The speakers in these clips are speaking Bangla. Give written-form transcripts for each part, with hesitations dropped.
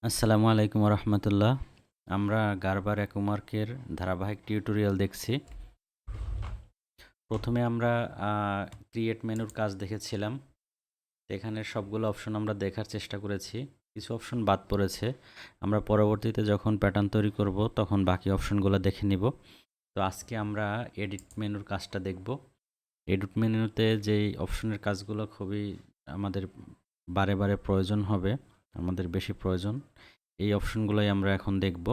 আসসালামু আলাইকুম রহমতুল্লাহ। আমরা গারবার accumark-এর ধারাবাহিক টিউটোরিয়াল দেখছি। প্রথমে আমরা ক্রিয়েট মেনুর কাজ দেখেছিলাম। এখানে সবগুলো অপশন আমরা দেখার চেষ্টা করেছি। কিছু অপশন বাদ পড়েছে। আমরা পরবর্তীতে যখন প্যাটার্ন তৈরি করব তখন বাকি অপশনগুলো দেখে নিব। তো আজকে আমরা এডিট মেনুর কাজটা দেখব। এডিট মেনুতে যেই অপশনের কাজগুলো খুবই আমাদের বারে বারে প্রয়োজন হবে, আমাদের বেশি প্রয়োজন, এই অপশনগুলোই আমরা এখন দেখব।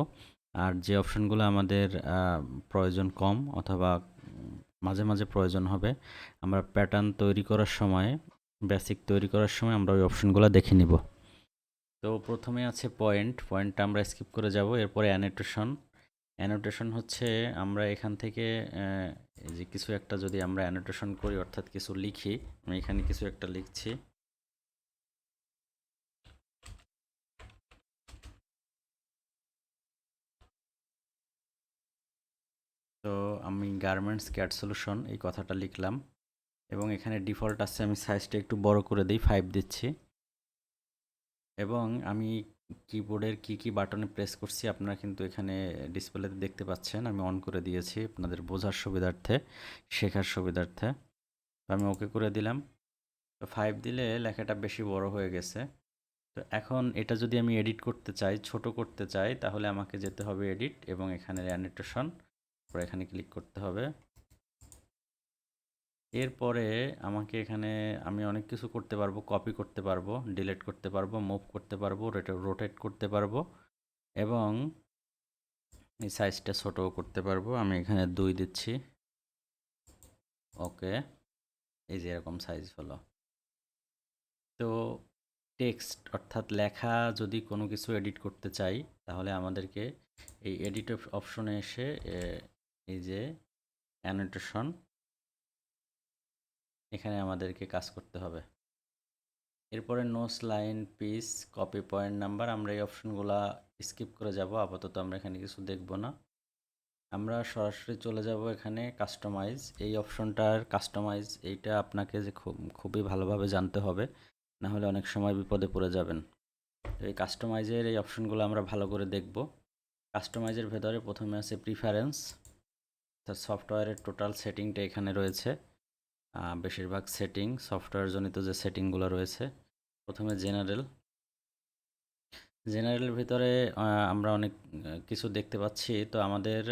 আর যে অপশনগুলো আমাদের প্রয়োজন কম অথবা মাঝে মাঝে প্রয়োজন হবে, আমরা প্যাটার্ন তৈরি করার সময়, বেসিক তৈরি করার সময় আমরা ওই অপশনগুলো দেখে নিব। তো প্রথমে আছে পয়েন্টটা আমরা স্কিপ করে যাব। এরপরে অ্যানোটেশন হচ্ছে আমরা এখান থেকে এই যে কিছু একটা যদি আমরা অ্যানোটেশন করি, অর্থাৎ কিছু লিখি, আমি এখানে কিছু একটা লিখছি। তো আমি গার্মেন্টস ক্যাড সলিউশন এই কথাটা লিখলাম এবং এখানে ডিফল্ট আছে, আমি সাইজটা একটু বড় করে দিই, 5 দিচ্ছি। এবং আমি কিবোর্ডের কি বাটনে প্রেস করছি আপনারা কিন্তু এখানে ডিসপ্লেতে দেখতে পাচ্ছেন। আমি অন করে দিয়েছি আপনাদের বোঝার সুবিধার্থে, শেখার সুবিধার্থে। তো আমি ওকে করে দিলাম। তো 5 দিলে লেখাটা বেশি বড় হয়ে গেছে। তো এখন এটা যদি আমি এডিট করতে চাই, ছোট করতে চাই, তাহলে আমাকে যেতে হবে এডিট এবং এখানে অ্যানোটেশন, পরে এখানে ক্লিক করতে হবে। এরপরে আমাকে এখানে আমি অনেক কিছু করতে পারবো, কপি করতে পারবো, ডিলিট করতে পারবো, মুভ করতে পারবো, রোটেট করতে পারবো এবং এই সাইজটা ছোটও করতে পারবো। আমি এখানে 2 দিচ্ছি। ওকে, এই যে এরকম সাইজ হলো। তো টেক্সট অর্থাৎ লেখা যদি কোনো কিছু এডিট করতে চাই, তাহলে আমাদেরকে এই এডিট অপশনে এসে এই যে অ্যানোটেশন, এখানে আমাদেরকে কাজ করতে হবে। এরপরে নোস, line, piece, copy, point number, আমরা এই অপশনগুলা স্কিপ করে যাব। আপাতত আমরা এখানে কিছু দেখব না। আমরা সরাসরি চলে যাব এখানে কাস্টমাইজ। এই অপশনটার কাস্টমাইজ, এইটা আপনাকে যে খুবই ভালোভাবে জানতে হবে, না হলে অনেক সময় বিপদে পড়ে যাবেন। তো এই কাস্টমাইজের এই অপশনগুলো আমরা ভালো করে দেখব। কাস্টমাইজের ভেতরে প্রথমে আছে প্রিফারেন্স, অর্থাৎ সফটওয়্যারের টোটাল সেটিংটা এখানে রয়েছে। বেশিরভাগ সেটিং সফটওয়্যার জনিত যে সেটিংগুলো রয়েছে। প্রথমে জেনারেলের ভিতরে আমরা অনেক কিছু দেখতে পাচ্ছি। তো আমাদের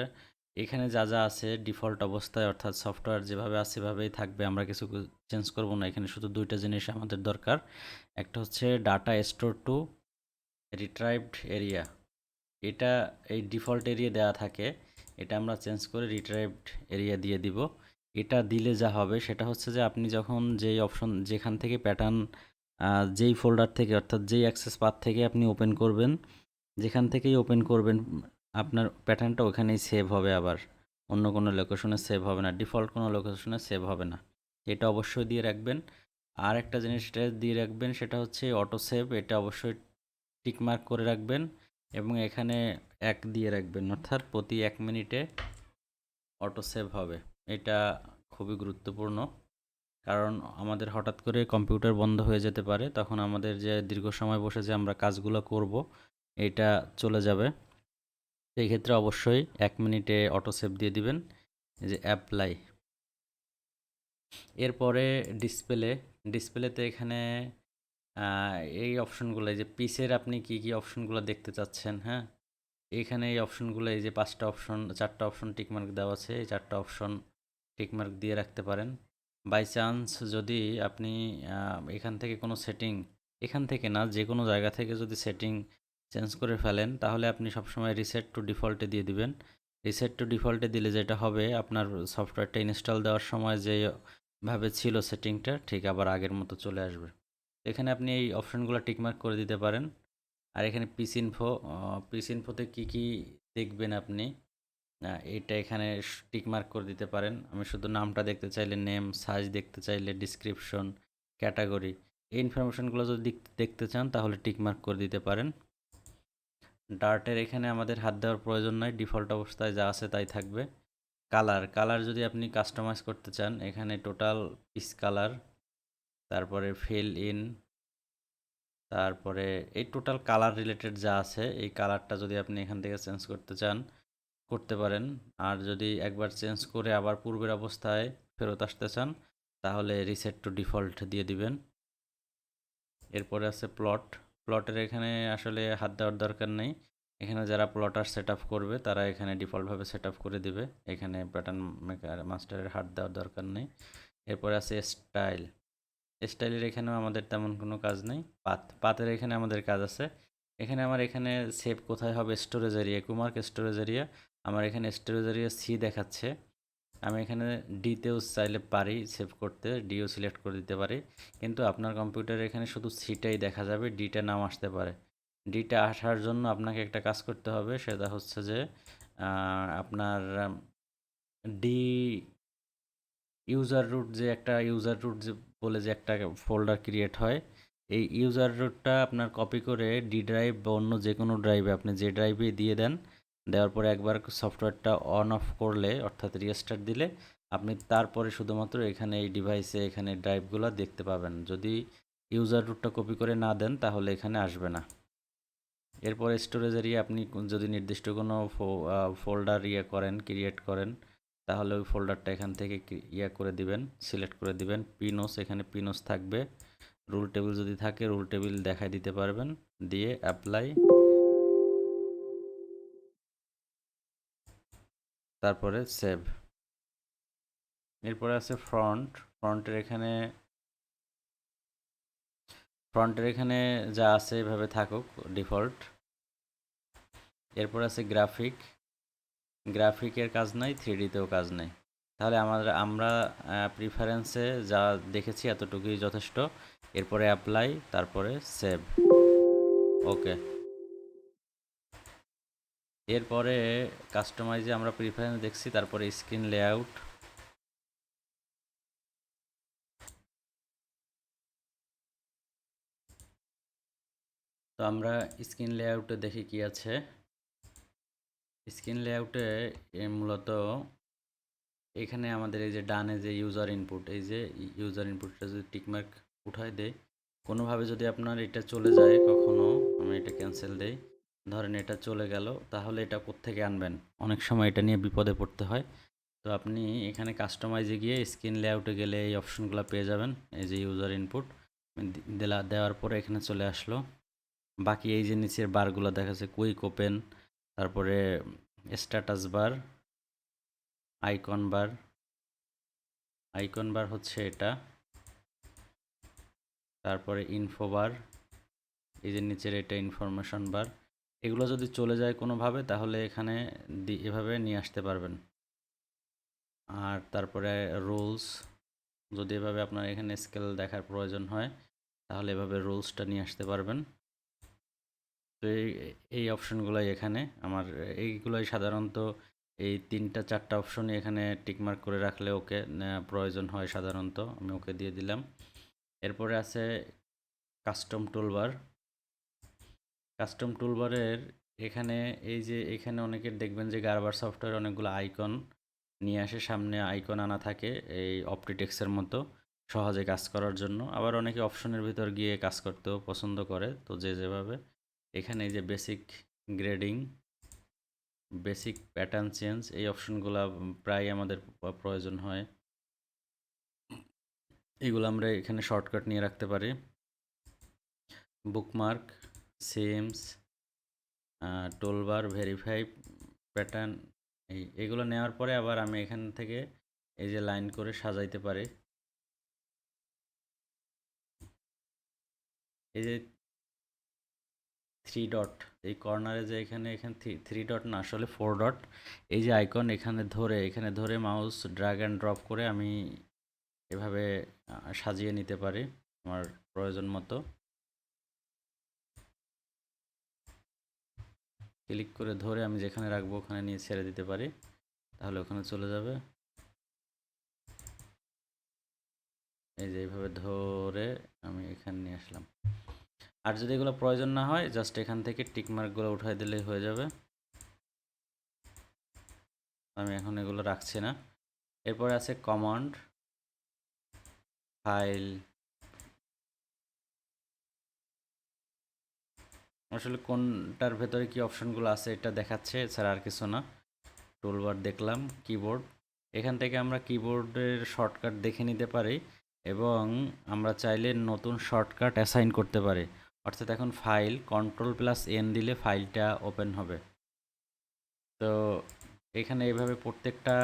এখানে যা যা আছে ডিফল্ট অবস্থায়, অর্থাৎ সফটওয়্যার যেভাবে আছে সেভাবেই থাকবে, আমরা কিছু চেঞ্জ করব না। এখানে শুধু দুইটা জিনিস আমাদের দরকার। একটা হচ্ছে ডাটা স্টোর টু রিট্রাইভড এরিয়া, এটা এই ডিফল্ট এরিয়া দেওয়া থাকে, এটা আমরা চেঞ্জ করে রিট্রাইভড এরিয়া দিয়ে দিব। এটা দিলে যা হবে সেটা হচ্ছে যে আপনি যখন যেই অপশন, যেখান থেকে প্যাটার্ন, যেই ফোল্ডার থেকে অর্থাৎ যেই অ্যাক্সেস পাথ থেকে আপনি ওপেন করবেন, যেখান থেকেই ওপেন করবেন, আপনার প্যাটার্নটা ওখানেই সেভ হবে। আবার অন্য কোনো লোকেশনে সেভ হবে না, ডিফল্ট কোনো লোকেশনে সেভ হবে না। এটা অবশ্যই দিয়ে রাখবেন। আর একটা জিনিসটা দিয়ে রাখবেন, সেটা হচ্ছে অটো সেভ, এটা অবশ্যই টিকমার্ক করে রাখবেন এবং এখানে 1 দিয়ে রাখবেন, অর্থাৎ প্রতি 1 মিনিটে অটো সেভ হবে। এটা খুবই গুরুত্বপূর্ণ, কারণ আমাদের হঠাৎ করে কম্পিউটার বন্ধ হয়ে যেতে পারে, তখন আমাদের যে দীর্ঘ সময় বসে যে আমরা কাজগুলো করব, এটা চলে যাবে। সেই ক্ষেত্রে অবশ্যই 1 মিনিটে অটো সেভ দিয়ে দিবেন। এই যে অ্যাপ্লাই। এরপরে ডিসপ্লেতে এখানে এই অপশনগুলো, এই যে পিসের আপনি কি অপশনগুলো দেখতে চাচ্ছেন, হ্যাঁ, এইখানে এই অপশনগুলো, এই যে 5টা অপশন, 4টা অপশন টিকমার্ক দেওয়া আছে, এই 4টা অপশন টিকমার্ক দিয়ে রাখতে পারেন। বাই চান্স যদি আপনি এখান থেকে কোনো সেটিং, এখান থেকে না, যে কোনো জায়গা থেকে যদি সেটিং চেঞ্জ করে ফেলেন, তাহলে আপনি সবসময় রিসেট টু ডিফল্টে দিয়ে দিবেন। রিসেট টু ডিফল্টে দিলে যেটা হবে, আপনার সফটওয়্যারটা ইনস্টল দেওয়ার সময় যেভাবে ছিল সেটিংটা, ঠিক আবার আগের মতো চলে আসবে। এখানে আপনি এই অপশনগুলো টিকমার্ক করে দিতে পারেন। আর এখানে পিস ইনফোতে কী দেখবেন আপনি, এইটা এখানে টিকমার্ক করে দিতে পারেন। আমি শুধু নামটা দেখতে চাইলে নেম, সাইজ দেখতে চাইলে ডিসক্রিপশন, ক্যাটাগরি, এই ইনফরমেশনগুলো যদি দেখতে চান তাহলে টিকমার্ক করে দিতে পারেন। ডার্টের এখানে আমাদের হাত দেওয়ার প্রয়োজন নয়, ডিফল্ট অবস্থায় যা আছে তাই থাকবে। কালার যদি আপনি কাস্টমাইজ করতে চান, এখানে টোটাল পিস কালার, তারপরে ফিল ইন, তারপরে এই টোটাল কালার রিলেটেড যা আছে এই কালারটা যদি আপনি এখান থেকে চেঞ্জ করতে চান করতে পারেন। আর যদি একবার চেঞ্জ করে আবার পূর্বের অবস্থায় ফেরত আসতে চান তাহলে রিসেট টু ডিফল্ট দিয়ে দিবেন। এরপরে আছে প্লটের এখানে আসলে হাত দেওয়ার দরকার নেই। এখানে যারা প্লটার সেট আপ করবে তারা এখানে ডিফল্টভাবে সেট আপ করে দিবে, এখানে প্যাটার্ন মেকার মাস্টারের হাত দেওয়ার দরকার নেই। এরপরে আছে স্টাইলের এখানেও আমাদের তেমন কোনো কাজ নেই। পাতের এখানে আমাদের কাজ আছে। এখানে সেভ কোথায় হবে, স্টোরেজ এরিয়া, কুমার্ক স্টোরেজ এরিয়া। আমার এখানে স্টোরেজ এরিয়া সি দেখাচ্ছে। আমি এখানে ডিতেও চাইলে পারি সেভ করতে, ডিও সিলেক্ট করে দিতে পারি, কিন্তু আপনার কম্পিউটারে এখানে শুধু সিটাই দেখা যাবে, ডিটা নাও আসতে পারে। ডিটা আসার জন্য আপনাকে একটা কাজ করতে হবে, সেটা হচ্ছে যে আপনার ডি ইউজার রুট যে বলে যে একটা ফোল্ডার ক্রিয়েট হয়, এই ইউজার রুটটা আপনার কপি করে ডি ড্রাইভ বা অন্য যে কোনো ড্রাইভে আপনি যে ড্রাইভে দিয়ে দেন, দেওয়ার পরে একবার সফটওয়্যারটা অন অফ করলে অর্থাৎ রিস্টার্ট দিলে আপনি তারপরে শুধুমাত্র এখানে এই ডিভাইসে এখানে ড্রাইভগুলো দেখতে পাবেন। যদি ইউজার রুটটা কপি করে না দেন তাহলে এখানে আসবে না। এরপরে স্টোরেজ এরিয়া আপনি যদি নির্দিষ্ট কোনো ফোল্ডার ক্রিয়েট করেন তাহলে ওই ফোল্ডারটা এখান থেকে করে দিবেন, সিলেক্ট করে দিবেন। পিনোস, এখানে পিনোস থাকবে। রুল টেবিল যদি থাকে রুল টেবিল দেখায় দিতে পারবেন, দিয়ে অ্যাপ্লাই, তারপরে সেভ। এরপরে আছে ফ্রন্টের এখানে যা আছে এভাবে থাকুক ডিফল্ট। এরপর আছে গ্রাফিকের কাজ নাই, থ্রিডিতেও কাজ নেই। তাহলে আমরা প্রিফারেন্সে যা দেখেছি এতটুকুই যথেষ্ট। এরপরে অ্যাপ্লাই, তারপরে সেভ, ওকে। এরপরে কাস্টমাইজে আমরা প্রিফারেন্স দেখছি, তারপরে স্ক্রিন লেআউট। তো আমরা স্ক্রিন লেআউটে দেখি কি আছে। স্ক্রিন লেআউটে মূলত এখানে আমাদের এই যে ডানে যে ইউজার ইনপুট, এই যে ইউজার ইনপুটটা যদি টিকমার্ক উঠায় দেয়, কোনোভাবে যদি আপনার এটা চলে যায় কখনো, আমি এটা ক্যান্সেল দেই, ধরেন এটা চলে গেল, তাহলে এটা কোত্থেকে আনবেন? অনেক সময় এটা নিয়ে বিপদে পড়তে হয়। তো আপনি এখানে কাস্টমাইজে গিয়ে স্ক্রিন লেআউটে গেলে এই অপশনগুলো পেয়ে যাবেন। এই যে ইউজার ইনপুট দেওয়ার পরে এখানে চলে আসলো। বাকি এই যে নিচের বারগুলো দেখা যাচ্ছে, কুইক ওপেন, তারপরে স্ট্যাটাস বার, আইকন বার হচ্ছে এটা, তারপরে ইনফো বার, এই যে নিচের এটা ইনফরমেশন বার। এগুলো যদি চলে যায় কোনোভাবে তাহলে এখানে এভাবে নিয়ে আসতে পারবেন। আর তারপরে রুলস, যদি এভাবে আপনার এখানে স্কেল দেখার প্রয়োজন হয় তাহলে এভাবে রুলসটা নিয়ে আসতে পারবেন। তো এই অপশনগুলোই এখানে আমার, এইগুলোই সাধারণত এই 3-4টা অপশনই এখানে টিকমার্ক করে রাখলে ওকে প্রয়োজন হয় সাধারণত, আমি ওকে দিয়ে দিলাম। এরপরে আছে কাস্টম টুলবারের এখানে এই যে এখানে অনেকের দেখবেন যে গারবার সফটওয়্যার অনেকগুলো আইকন নিয়ে আসে, সামনে আইকন আনা থাকে এই অপটিটেক্সের মতো সহজে কাজ করার জন্য। আবার অনেকে অপশনের ভিতর গিয়ে কাজ করতেও পছন্দ করে, তো যে যেভাবে। এখানে এই যে গ্রেডিং বেসিক প্যাটার্ন চেঞ্জ, এই অপশনগুলো প্রায় আমাদের প্রয়োজন হয়, এগুলো আমরা এখানে শর্টকাট নিয়ে রাখতে পারি। Bookmark, seems, toolbar, verify pattern, এগুলো নেওয়ার পরে আবার আমি এখান থেকে এই যে লাইন করে সাজাইতে পারি। এই যে থ্রি ডট, এই কর্নারে যে এখানে থ্রি ডট না, আসলে 4 ডট, এই যে আইকন এখানে ধরে মাউস ড্র্যাগ অ্যান্ড ড্রপ করে আমি এভাবে সাজিয়ে নিতে পারি আমার প্রয়োজন মতো। ক্লিক করে ধরে আমি যেখানে রাখবো ওখানে নিয়ে ছেড়ে দিতে পারি, তাহলে ওখানে চলে যাবে। এই যে এইভাবে ধরে আমি এখানে নিয়ে আসলাম। আর যদি এগুলো প্রয়োজন না হয় জাস্ট এখান থেকে টিকমার্কগুলো উঠাই দিলেই হয়ে যাবে। আমি এখন এগুলো রাখছি না। এরপরে আছে কমান্ড, ফাইল, আসলে কোনটার ভেতরে কি অপশনগুলো আছে এটা দেখাচ্ছে, এছাড়া আর কিছু না। টুলবার দেখলাম, কিবোর্ড, এখান থেকে আমরা কিবোর্ডের শর্টকাট দেখে নিতে পারি এবং আমরা চাইলে নতুন শর্টকাট অ্যাসাইন করতে পারি। অর্থাৎ এখন ফাইল Ctrl+N দিলে ফাইলটা ওপেন হবে। তো এখানে এইভাবে প্রত্যেকটা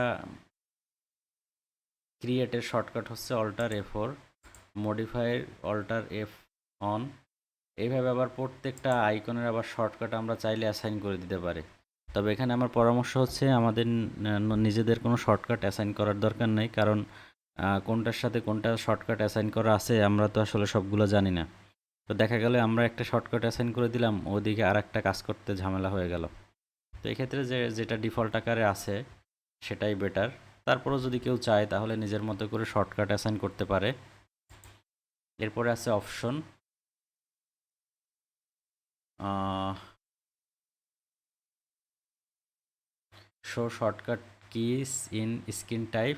ক্রিয়েটের শর্টকাট হচ্ছে Alt+F4, মডিফাইয়ের Alt+F1। এইভাবে আবার প্রত্যেকটা আইকনের আবার শর্টকাট আমরা চাইলে অ্যাসাইন করে দিতে পারি। তবে এখানে আমার পরামর্শ হচ্ছে আমাদের নিজেদের কোনো শর্টকাট অ্যাসাইন করার দরকার নেই, কারণ কোনটার সাথে কোনটা শর্টকাট অ্যাসাইন করা আছে আমরা তো আসলে সবগুলো জানি না। তো দেখা গেল আমরা একটা শর্টকাট অ্যাসাইন করে দিলাম, ওদিকে আর একটা কাজ করতে ঝামেলা হয়ে গেল। তো এক্ষেত্রে যেটা ডিফল্ট আকারে আছে সেটাই বেটার। তারপরেও যদি কেউ চায় তাহলে নিজের মতো করে শর্টকাট অ্যাসাইন করতে পারে। এরপরে আছে option, show shortcut keys in screen type.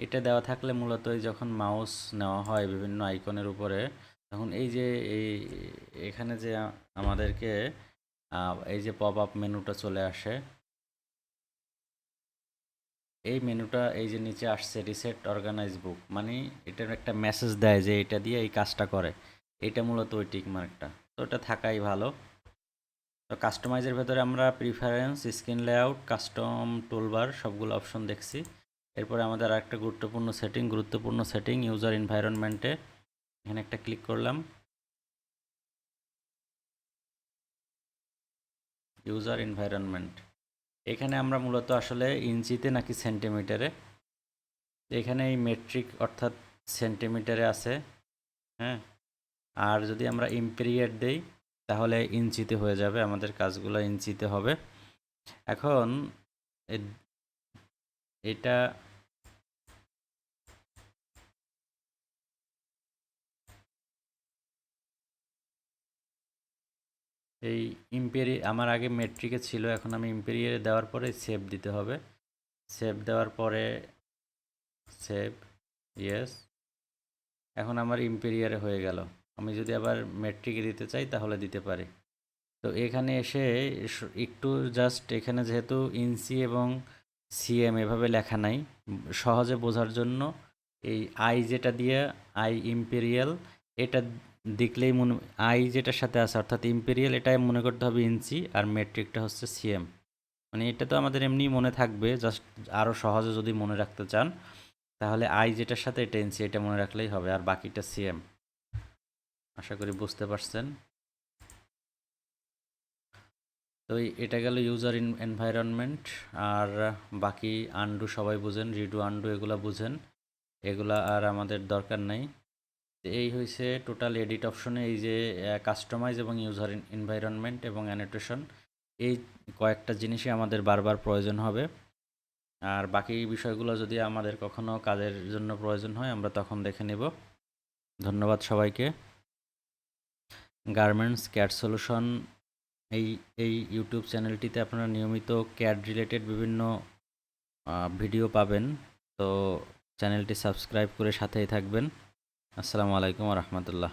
এটা দেওয়া থাকলে মূলত যখন মাউস নেওয়া হয় বিভিন্ন আইকনের উপরে, তখন এই যে এখানে যে আমাদেরকে এই যে পপ আপ মেনুটা চলে আসে, এই মেনুটা এই যে নিচে আসছে রিসেট অর্গানাইজ বুক, মানে এটার একটা মেসেজ দেয় যে এটা দিয়ে এই কাজটা করে। এটা মূলত ওই টিক মার্কটা, তো এটা থাকাই ভালো। তো কাস্টমাইজের ভেতরে আমরা preference, screen layout, custom toolbar সবগুলো অপশন দেখছি। এরপরে আমাদের আরেকটা গুরুত্বপূর্ণ সেটিং ইউজার এনভায়রনমেন্টে এখানে একটা ক্লিক করলাম। ইউজার এনভায়রনমেন্ট, এখানে আমরা মূলত আসলে ইঞ্চিতে নাকি সেন্টিমিটারে, এখানে এই মেট্রিক অর্থাৎ সেন্টিমিটারে আছে। হ্যাঁ, আর যদি আমরা ইম্পেরিয়ার দেই তাহলে ইঞ্চিতে হয়ে যাবে, আমাদের কাজগুলো ইঞ্চিতে হবে। এখন এটা এই আমার আগে মেট্রিকে ছিল, এখন আমি ইম্পেরিয়ারে দেওয়ার পরে সেভ দিতে হবে। সেভ দেওয়ার পরে সেভ, ইয়েস, এখন আমার ইম্পেরিয়ারে হয়ে গেল। আমি যদি আবার মেট্রিকে দিতে চাই তাহলে দিতে পারি। তো এখানে এসে একটু জাস্ট এখানে যেহেতু ইঞ্চি এবং সিএম এভাবে লেখা নাই, সহজে বোঝার জন্য এই আই যেটা দিয়ে আই ইম্পেরিয়াল, এটা দেখলেই আই যেটার সাথে আছে অর্থাৎ ইম্পেরিয়াল, এটাই মনে করতে হবে ইঞ্চি, আর মেট্রিকটা হচ্ছে সিএম। মানে এটা তো আমাদের এমনি মনে থাকবে, জাস্ট আরও সহজে যদি মনে রাখতে চান তাহলে আই যেটার সাথে এটা ইঞ্চি, এটা মনে রাখলেই হবে, আর বাকিটা সিএম। আশা করি বুঝতে পারছেন। তো এটা গেল ইউজার এনভায়রনমেন্ট। আর বাকি আনডু সবাই বুঝেন, রিডু আনডু এগুলা বুঝেন, এগুলা আর আমাদের দরকার নাই। এই হয়েছে টোটাল এডিট অপশনে এই যে কাস্টমাইজ এবং ইউজার এনভায়রনমেন্ট এবং অ্যানোটেশন, এই কয়েকটা জিনিসই আমাদের বারবার প্রয়োজন হবে। আর বাকি বিষয়গুলো যদি আমাদের কখনো কাজের জন্য প্রয়োজন হয় আমরা তখন দেখে নেব। ধন্যবাদ সবাইকে। গার্মেন্টস ক্যাড সলিউশন এই এই ইউটিউব চ্যানেলটিতে আপনারা নিয়মিত ক্যাড রিলেটেড বিভিন্ন ভিডিও পাবেন। তো চ্যানেলটি সাবস্ক্রাইব করে সাথেই থাকবেন। আসসালামু আলাইকুম ওয়া রাহমাতুল্লাহ।